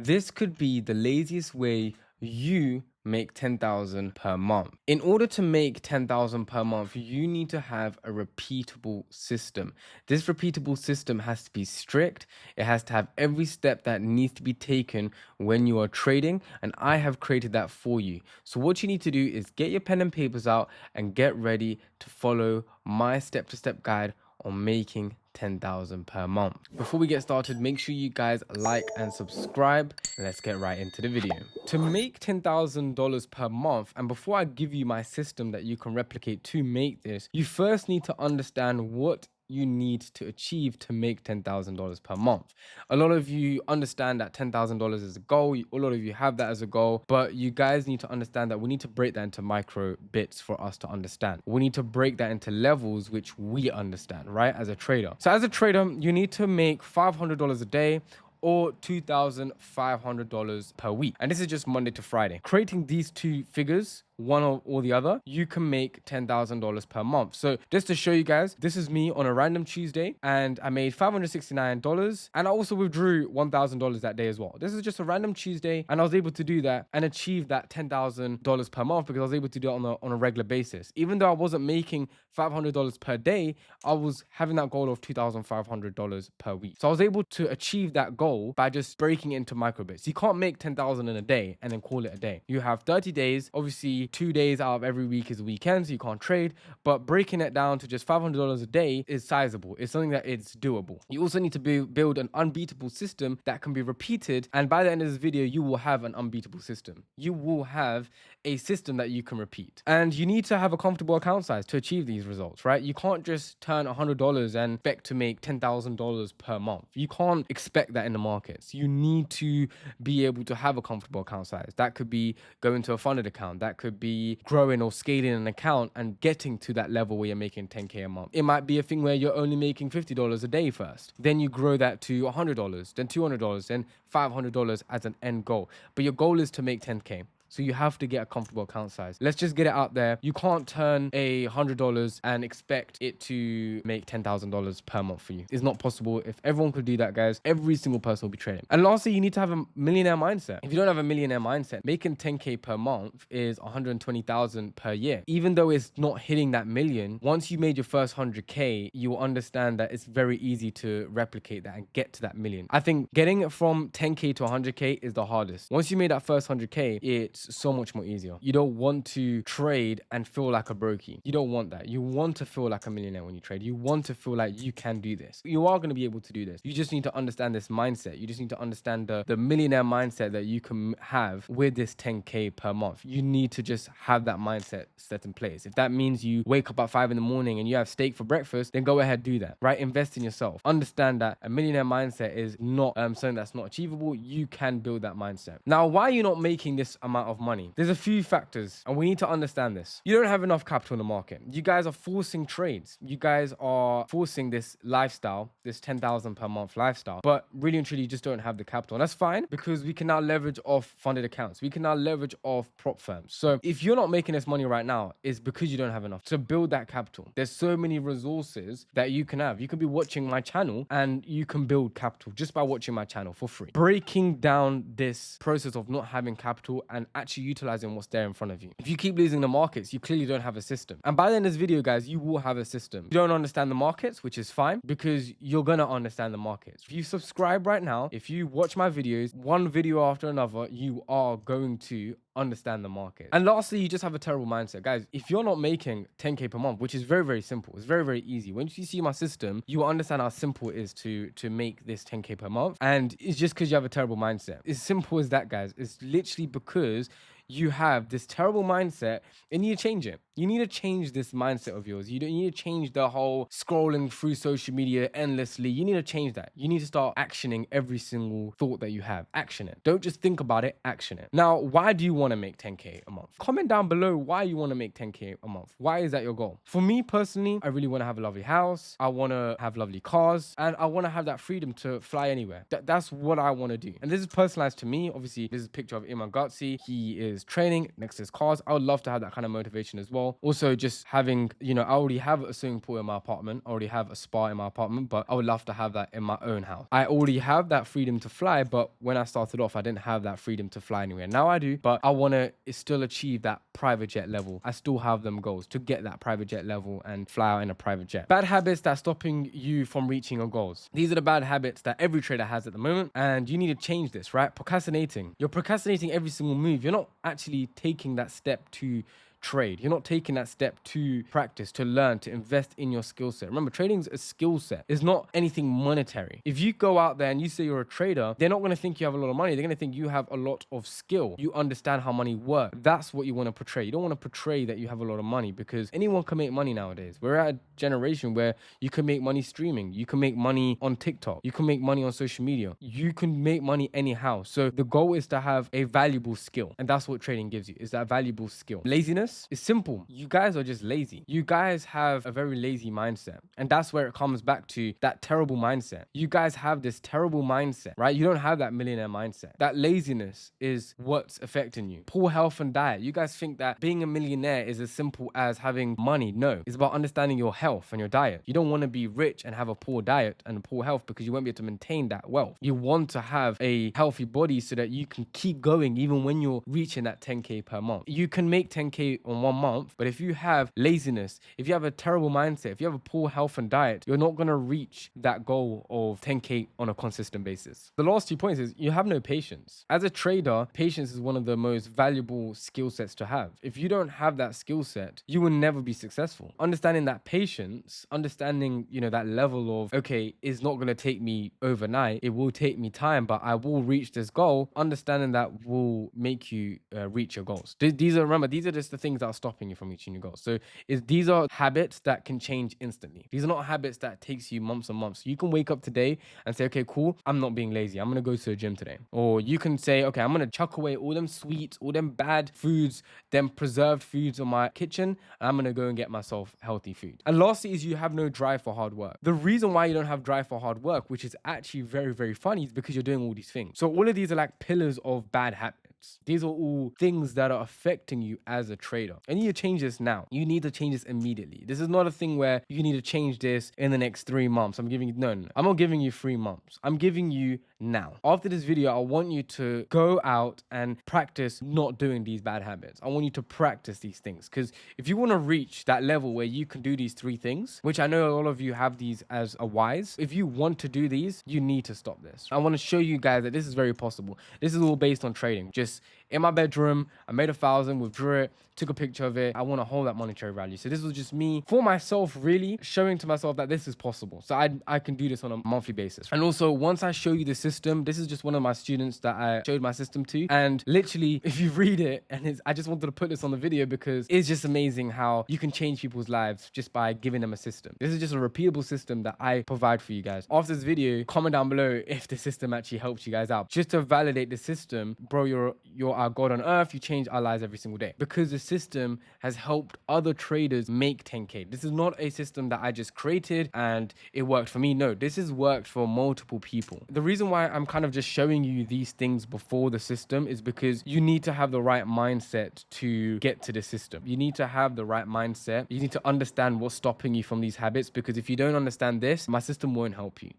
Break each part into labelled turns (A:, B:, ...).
A: This could be the laziest way you make 10,000 per month. In order to make 10,000 per month, you need to have a repeatable system. This repeatable system has to be strict. It has to have every step that needs to be taken when you are trading, and I have created that for you. So what you need to do is get your pen and papers out and get ready to follow my step-to-step guide on making 10,000 per month. Before we get started, make sure you guys like and subscribe. Let's get right into the video. To make $10,000 per month, and before I give you my system that you can replicate to make this, you first need to understand what you need to achieve to make $10,000 per month. A lot of you understand that $10,000 is a goal. A lot of you have that as a goal, but you guys need to understand that we need to break that into micro bits for us to understand. We need to break that into levels which we understand, right? As a trader. So as a trader, you need to make $500 a day or $2,500 per week. And this is just Monday to Friday. Creating these two figures, one or the other, you can make $10,000 per month. So just to show you guys, this is me on a random Tuesday, and I made $569, and I also withdrew $1,000 that day as well. This is just a random Tuesday, and I was able to do that and achieve that $10,000 per month because I was able to do it on a regular basis. Even though I wasn't making $500 per day, I was having that goal of $2,500 per week. So I was able to achieve that goal by just breaking it into micro bits. You can't make 10,000 in a day and then call it a day. You have 30 days. Obviously, 2 days out of every week is a weekend, so you can't trade. But breaking it down to just $500 a day is sizable. It's something that it's doable. You also need to build an unbeatable system that can be repeated. And by the end of this video, you will have an unbeatable system. You will have a system that you can repeat. And you need to have a comfortable account size to achieve these results, right? You can't just turn $100 and expect to make $10,000 per month. You can't expect that in the markets. You need to be able to have a comfortable account size. That could be going to a funded account. That could be growing or scaling an account and getting to that level where you're making 10K a month. It might be a thing where you're only making $50 a day first. Then you grow that to $100, then $200, then $500 as an end goal. But your goal is to make 10K. So you have to get a comfortable account size. Let's just get it out there. You can't turn $100 and expect it to make $10,000 per month for you. It's not possible. If everyone could do that, guys, every single person will be trading. And lastly, you need to have a millionaire mindset. If you don't have a millionaire mindset, making 10K per month is 120,000 per year. Even though it's not hitting that million, once you made your first 100K, you will understand that it's very easy to replicate that and get to that million. I think getting it from 10K to 100K is the hardest. Once you made that first 100K, it's so much more easier. You don't want to trade and feel like a brokey. You don't want that. You want to feel like a millionaire when you trade. You want to feel like you can do this. You are going to be able to do this. You just need to understand this mindset. You just need to understand the millionaire mindset that you can have with this 10K per month. You need to just have that mindset set in place. If that means you wake up at 5 in the morning and you have steak for breakfast, then go ahead, do that, right? Invest in yourself. Understand that a millionaire mindset is not something that's not achievable. You can build that mindset. Now, why are you not making this amount of money? There's a few factors, and we need to understand this. You don't have enough capital in the market. You guys are forcing trades. You guys are forcing this lifestyle, this 10,000 per month lifestyle, but really and truly you just don't have the capital. And that's fine because we can now leverage off funded accounts. We can now leverage off prop firms. So if you're not making this money right now, it's because you don't have enough to build that capital. There's so many resources that you can have. You could be watching my channel and you can build capital just by watching my channel for free. Breaking down this process of not having capital and actually utilizing what's there in front of you. If you keep losing the markets, you clearly don't have a system. And by the end of this video, guys, you will have a system. You don't understand the markets, which is fine because you're going to understand the markets. If you subscribe right now, if you watch my videos, one video after another, you are going to understand the market. And lastly, you just have a terrible mindset. Guys, if you're not making 10K per month, which is very, very simple, it's very, very easy. Once you see my system, you will understand how simple it is to make this 10K per month. And it's just because you have a terrible mindset. It's simple as that, guys. It's literally because you have this terrible mindset and you need to change it. You need to change this mindset of yours. You need to change the whole scrolling through social media endlessly. You need to change that. You need to start actioning every single thought that you have. Action it. Don't just think about it, action it. Now, why do you want to make 10K a month? Comment down below why you want to make 10K a month. Why is that your goal? For me personally, I really want to have a lovely house. I want to have lovely cars and I want to have that freedom to fly anywhere. That's what I want to do. And this is personalized to me. Obviously, this is a picture of Iman Ghatzi. He is is training, next is cars. I would love to have that kind of motivation as well. Also, just having, I already have a swimming pool in my apartment, I already have a spa in my apartment, but I would love to have that in my own house. I already have that freedom to fly, but when I started off, I didn't have that freedom to fly anywhere. Now I do, but I want to still achieve that private jet level. I still have them goals to get that private jet level and fly out in a private jet. Bad habits that are stopping you from reaching your goals. These are the bad habits that every trader has at the moment, and you need to change this, right? Procrastinating. You're procrastinating every single move. You're not actually taking that step to trade. You're not taking that step to practice, to learn, to invest in your skill set. Remember, trading's a skill set. It's not anything monetary. If you go out there and you say you're a trader, they're not going to think you have a lot of money. They're going to think you have a lot of skill. You understand how money works. That's what you want to portray. You don't want to portray that you have a lot of money, because anyone can make money nowadays. We're at a generation where you can make money streaming. You can make money on TikTok. You can make money on social media. You can make money anyhow. So the goal is to have a valuable skill. And that's what trading gives you, is that valuable skill. Laziness is simple. You guys are just lazy. You guys have a very lazy mindset. And that's where it comes back to that terrible mindset. You guys have this terrible mindset, right? You don't have that millionaire mindset. That laziness is what's affecting you. Poor health and diet. You guys think that being a millionaire is as simple as having money. No, it's about understanding your health and your diet. You don't want to be rich and have a poor diet and a poor health, because you won't be able to maintain that wealth. You want to have a healthy body so that you can keep going even when you're reaching that 10K per month. You can make 10K on 1 month, but if you have laziness, if you have a terrible mindset, if you have a poor health and diet, you're not going to reach that goal of 10K on a consistent basis. The last 2 points is you have no patience. As a trader, patience is one of the most valuable skill sets to have. If you don't have that skill set, you will never be successful. Understanding that patience, understanding, that level of, okay, it's not going to take me overnight. It will take me time, but I will reach this goal. Understanding that will make you reach your goals. These are just the things that are stopping you from reaching your goals. So these are habits that can change instantly. These are not habits that takes you months and months. You can wake up today and say, okay, cool, I'm not being lazy. I'm going to go to the gym today. Or you can say, okay, I'm going to chuck away all them sweets, all them bad foods, them preserved foods on my kitchen, and I'm going to go and get myself healthy food. And lastly is you have no drive for hard work. The reason why you don't have drive for hard work, which is actually very, very funny, is because you're doing all these things. So all of these are like pillars of bad habits. These are all things that are affecting you as a trader. And you need to change this now. You need to change this immediately. This is not a thing where you need to change this in the next 3 months. I'm not giving you 3 months. I'm giving you now. After this video, I want you to go out and practice not doing these bad habits. I want you to practice these things, because if you want to reach that level where you can do these 3 things, which I know a lot of you have these as a wise, if you want to do these, you need to stop this. I want to show you guys that this is very possible. This is all based on trading. Just in my bedroom, I made 1,000, withdrew it, took a picture of it. I want to hold that monetary value. So this was just me, for myself, really showing to myself that this is possible. So I can do this on a monthly basis. And also, once I show you the system, this is just one of my students that I showed my system to. And literally, if you read it, and I just wanted to put this on the video because it's just amazing how you can change people's lives just by giving them a system. This is just a repeatable system that I provide for you guys. After this video, comment down below if the system actually helps you guys out. Just to validate the system, bro, you're our God on earth. You change our lives every single day, because the system has helped other traders make 10K. This is not a system that I just created and it worked for me. No, this has worked for multiple people. The reason why I'm kind of just showing you these things before the system is because you need to have the right mindset to get to the system. You need to have the right mindset. You need to understand what's stopping you from these habits, because if you don't understand this, my system won't help you.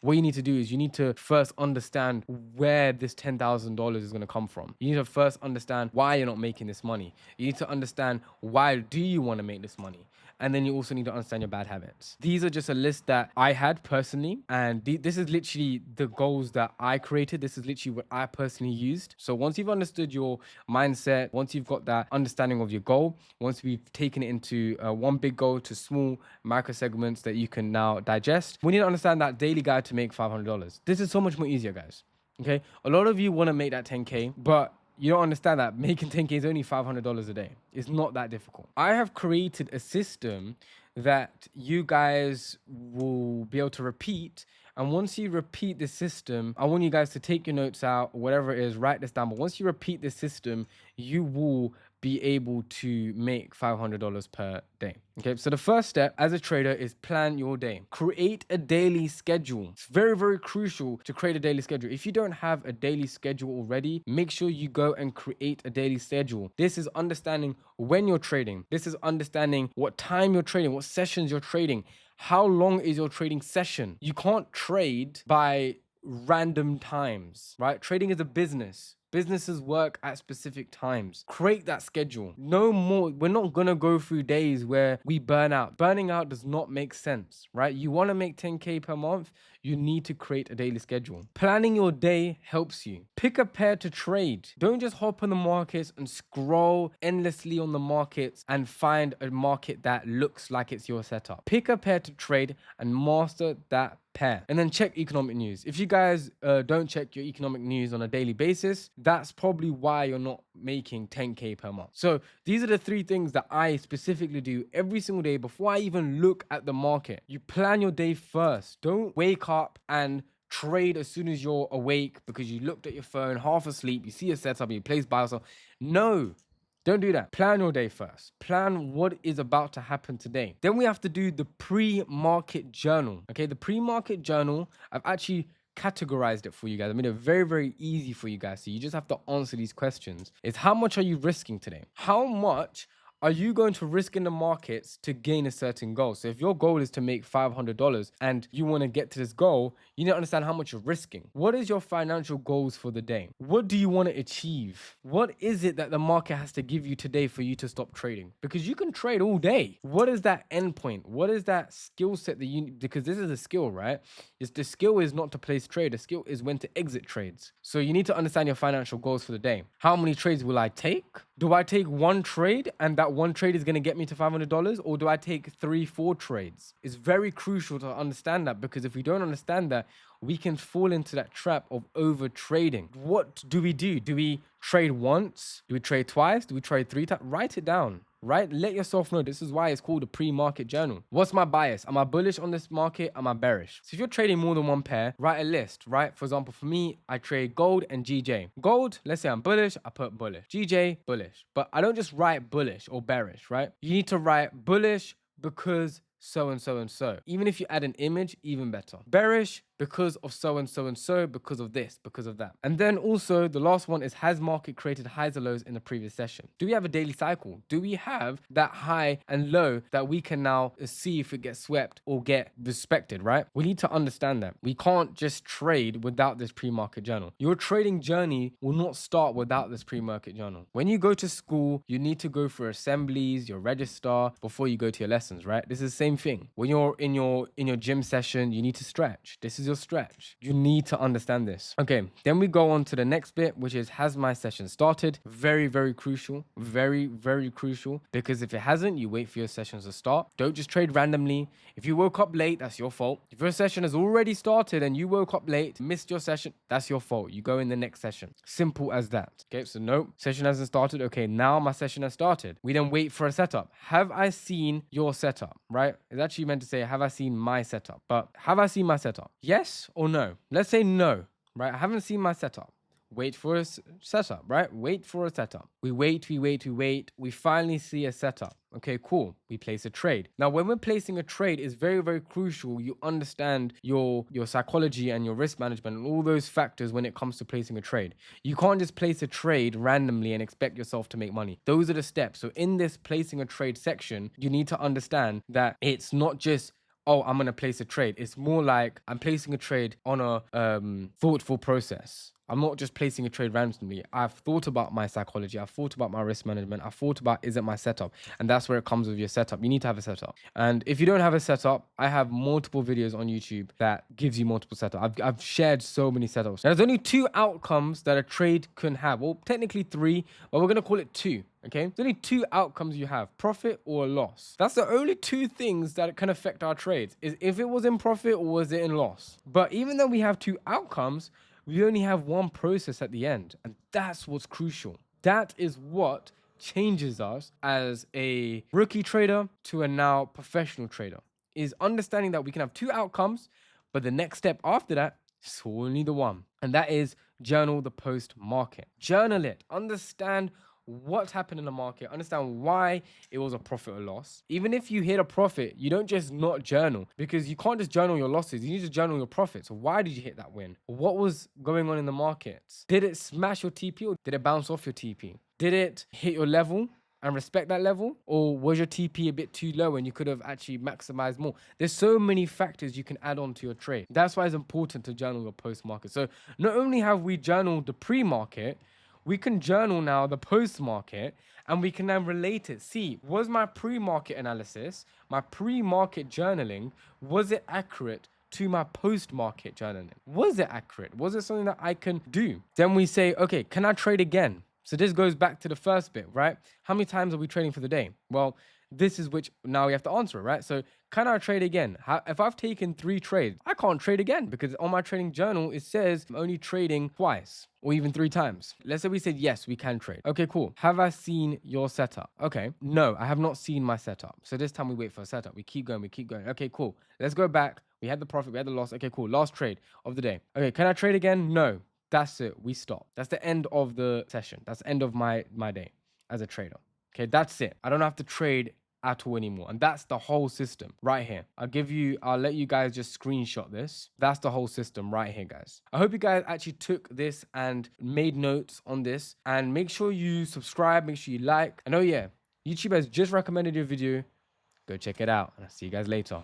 A: What you need to do is you need to first understand where this $10,000 is going to come from. You need to first understand why you're not making this money. You need to understand why do you want to make this money. And then you also need to understand your bad habits. These are just a list that I had personally. And this is literally the goals that I created. This is literally what I personally used. So once you've understood your mindset, once you've got that understanding of your goal, once we've taken it into one big goal to small micro segments that you can now digest, we need to understand that daily guide to make $500. This is so much more easier, guys. Okay. A lot of you want to make that 10K, but you don't understand that making 10K is only $500 a day. It's not that difficult. I have created a system that you guys will be able to repeat. And once you repeat the system, I want you guys to take your notes out, or whatever it is, write this down. But once you repeat the system, you will be able to make $500 per day. Okay, so the first step as a trader is plan your day. Create a daily schedule. It's very, very crucial to create a daily schedule. If you don't have a daily schedule already, make sure you go and create a daily schedule. This is understanding when you're trading. This is understanding what time you're trading, what sessions you're trading. How long is your trading session? You can't trade by random times, right? Trading is a business. Businesses work at specific times. Create that schedule. No more. We're not going to go through days where we burn out. Burning out does not make sense, right? You want to make 10K per month, you need to create a daily schedule. Planning your day helps you. Pick a pair to trade. Don't just hop on the markets and scroll endlessly on the markets and find a market that looks like it's your setup. Pick a pair to trade and master that pair. And then check economic news. If you guys don't check your economic news on a daily basis, that's probably why you're not making 10K per month. So these are the 3 things that I specifically do every single day before I even look at the market. You plan your day first. Don't wake up and trade as soon as you're awake because you looked at your phone, half asleep, you see a setup, you place buy or sell. No. Don't do that. Plan your day first. Plan what is about to happen today. Then we have to do the pre-market journal. Okay, the pre-market journal, I've actually categorized it for you guys. I made it very, very easy for you guys. So you just have to answer these questions. It's how much are you risking today? How much are you going to risk in the markets to gain a certain goal? So if your goal is to make $500 and you want to get to this goal, you need to understand how much you're risking. What is your financial goals for the day? What do you want to achieve? What is it that the market has to give you today for you to stop trading? Because you can trade all day. What is that end point? What is that skill set that you need? Because this is a skill, right? The skill is not to place trade. The skill is when to exit trades. So you need to understand your financial goals for the day. How many trades will I take? Do I take one trade and that one trade is going to get me to $500, or do I take 3-4 trades? It's very crucial to understand that, because if we don't understand that, we can fall into that trap of over trading. What do we do? Do we trade once? Do we trade twice? Do we trade 3 times? Write it down. Right? Let yourself know. This is why it's called a pre-market journal. What's my bias? Am I bullish on this market? Am I bearish? So if you're trading more than one pair, write a list, right? For example, for me, I trade gold and GJ. Gold, let's say I'm bullish, I put bullish. GJ, bullish. But I don't just write bullish or bearish, right? You need to write bullish because so and so and so. Even if you add an image, even better. Bearish because of so and so and so, because of this, because of that. And then also the last one is, has market created highs or lows in the previous session? Do we have a daily cycle? Do we have that high and low that we can now see if it gets swept or get respected, right? We need to understand that. We can't just trade without this pre-market journal. Your trading journey will not start without this pre-market journal. When you go to school, you need to go for assemblies, your register before you go to your lessons, right? This is the same thing. When you're in your gym session, you need to stretch. This is your stretch. You need to understand this. Okay, then we go on to the next bit, which is, has my session started? Very, very crucial. Very, very crucial. Because if it hasn't, you wait for your sessions to start. Don't just trade randomly. If you woke up late, that's your fault. If your session has already started and you woke up late, missed your session, that's your fault. You go in the next session. Simple as that. Okay, so no, session hasn't started. Okay, now my session has started. We then wait for a setup. Have I seen your setup, right? It's actually meant to say, have I seen my setup? But have I seen my setup? Yes or no? Let's say no, right? I haven't seen my setup. Wait for a setup, right? Wait for a setup. We wait. We finally see a setup. Okay, cool. We place a trade. Now, when we're placing a trade, it's very, very crucial you understand your psychology and your risk management and all those factors when it comes to placing a trade. You can't just place a trade randomly and expect yourself to make money. Those are the steps. So in this placing a trade section, you need to understand that it's not just, oh, I'm going to place a trade. It's more like I'm placing a trade on a thoughtful process. I'm not just placing a trade randomly. I've thought about my psychology. I've thought about my risk management. I've thought about, is it my setup? And that's where it comes with your setup. You need to have a setup. And if you don't have a setup, I have multiple videos on YouTube that gives you multiple setups. I've shared so many setups. There's only 2 outcomes that a trade can have. Well, technically 3, but we're going to call it 2. Okay, there's only 2 outcomes you have, profit or loss. That's the only 2 things that can affect our trades, is if it was in profit or was it in loss. But even though we have 2 outcomes, we only have 1 process at the end. And that's what's crucial. That is what changes us as a rookie trader to a now professional trader, is understanding that we can have 2 outcomes, but the next step after that is only the one. And that is journal the post market. Journal it. Understand what's happened in the market, understand why it was a profit or loss. Even if you hit a profit, you don't just not journal, because you can't just journal your losses. You need to journal your profits. So why did you hit that win? What was going on in the markets? Did it smash your TP or did it bounce off your TP? Did it hit your level and respect that level? Or was your TP a bit too low and you could have actually maximized more? There's so many factors you can add on to your trade. That's why it's important to journal your post-market. So not only have we journaled the pre-market, we can journal now the post-market, and we can then relate it. See, was my pre-market analysis, my pre-market journaling, was it accurate to my post-market journaling? Was it accurate? Was it something that I can do? Then we say, okay, can I trade again? So this goes back to the first bit, right? How many times are we trading for the day? Well, this is which now we have to answer it, right? So can I trade again? If I've taken 3 trades, I can't trade again, because on my trading journal, it says I'm only trading twice or even 3 times. Let's say we said, yes, we can trade. Okay, cool. Have I seen your setup? Okay, no, I have not seen my setup. So this time we wait for a setup. We keep going, we keep going. Okay, cool. Let's go back. We had the profit, we had the loss. Okay, cool. Last trade of the day. Okay, can I trade again? No. That's it. We stop. That's the end of the session. That's the end of my day as a trader. Okay, that's it. I don't have to trade at all anymore. And that's the whole system right here. I'll let you guys just screenshot this. That's the whole system right here, guys. I hope you guys actually took this and made notes on this. And make sure you subscribe, make sure you like. And oh yeah, YouTube has just recommended your video. Go check it out. And I'll see you guys later.